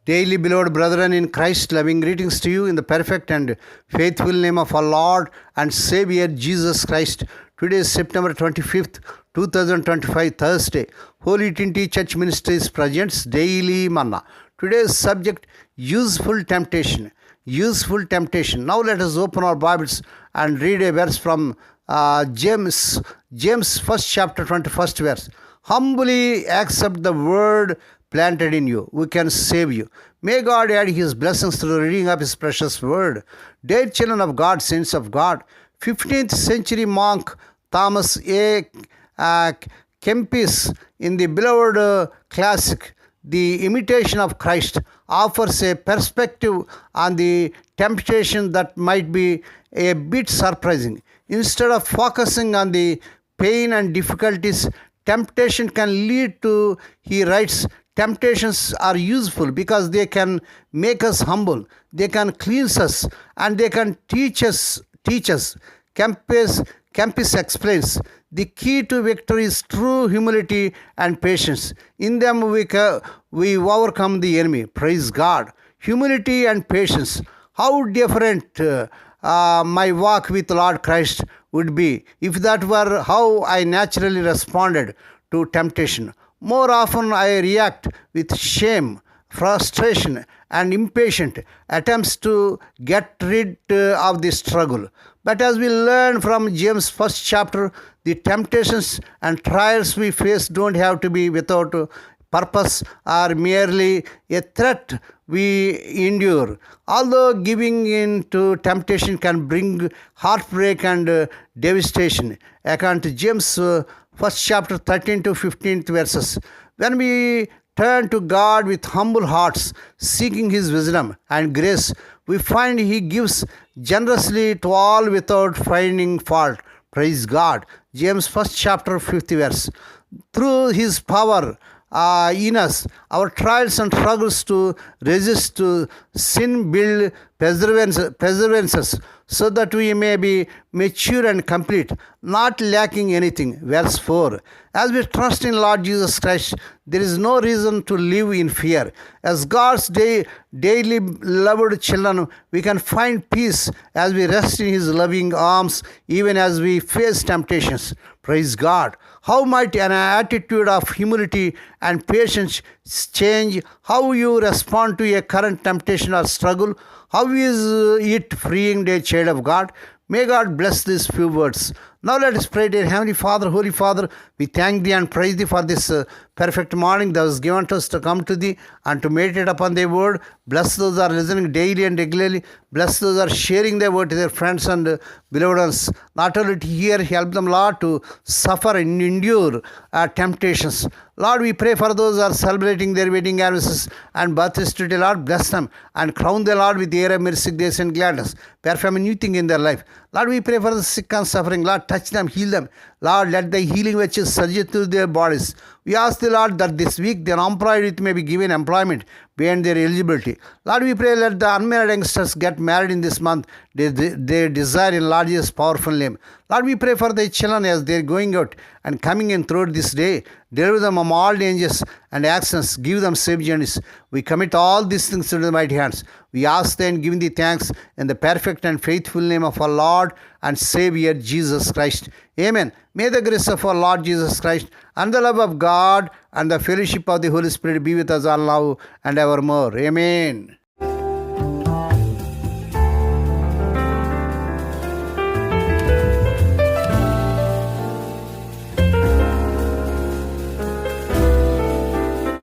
Daily, beloved brethren in Christ, loving greetings to you in the perfect and faithful name of our Lord and Savior Jesus Christ. Today is September 25th, 2025, Thursday. Holy Trinity Church Ministries presents Daily Manna. Today's subject, useful temptation. Useful temptation. Now let us open our Bibles and read a verse from James, first chapter, 21st verse. Humbly accept the word planted in you, we can save you. May God add His blessings through the reading of His precious word. Dear children of God, saints of God, 15th century monk Thomas A. Kempis, in the beloved classic, The Imitation of Christ, offers a perspective on the temptation that might be a bit surprising. Instead of focusing on the pain and difficulties temptation can lead to, he writes, temptations are useful because they can make us humble, they can cleanse us, and they can teach us. Kempis explains, the key to victory is true humility and patience. In them we overcome the enemy. Praise God. Humility and patience. How different my walk with Lord Christ would be if that were how I naturally responded to temptation. More often I react with shame, frustration, and impatient attempts to get rid of the struggle. But as we learn from James' first chapter, the temptations and trials we face don't have to be without purpose or merely a threat we endure. Although giving in to temptation can bring heartbreak and devastation, according to James' first chapter 13 to 15th verses. When we turn to God with humble hearts, seeking His wisdom and grace, we find He gives generously to all without finding fault. Praise God. James first chapter 50 verse. Through His power in us, our trials and struggles to resist to sin build perseverances, so that we may be mature and complete, not lacking anything. Verse 4. As we trust in Lord Jesus Christ, there is no reason to live in fear. As God's daily loved children, we can find peace as we rest in His loving arms, even as we face temptations. Praise God. How might an attitude of humility and patience change how you respond to a current temptation or struggle? How is it freeing, dear child of God? May God bless these few words. Now let us pray. Dear Heavenly Father, Holy Father, we thank Thee and praise Thee for this perfect morning that was given to us to come to Thee and to meditate upon Thy word. Bless those who are listening daily and regularly. Bless those who are sharing Thy word to their friends and beloved ones. Not only to hear, help them, Lord, to suffer and endure temptations. Lord, we pray for those who are celebrating their wedding anniversaries and birthdays today. Lord, bless them and crown them, Lord, with the air of mercy, grace, and gladness. Perform a new thing in their life. Lord, we pray for the sick and suffering. Lord, touch them, heal them. Lord, let the healing virtues surge through their bodies. We ask the Lord that this week their unemployed youth may be given employment beyond their eligibility. Lord, we pray let the unmarried youngsters get married in this month. They desire in Lord Jesus' powerful name. Lord, we pray for the children as they are going out and coming in throughout this day. Deliver them from all dangers and accidents. Give them safe journeys. We commit all these things into the mighty hands. We ask them, giving Thee thanks in the perfect and faithful name of our Lord and Savior Jesus Christ. Amen. May the grace of our Lord Jesus Christ and the love of God and the fellowship of the Holy Spirit be with us all now and evermore. Amen.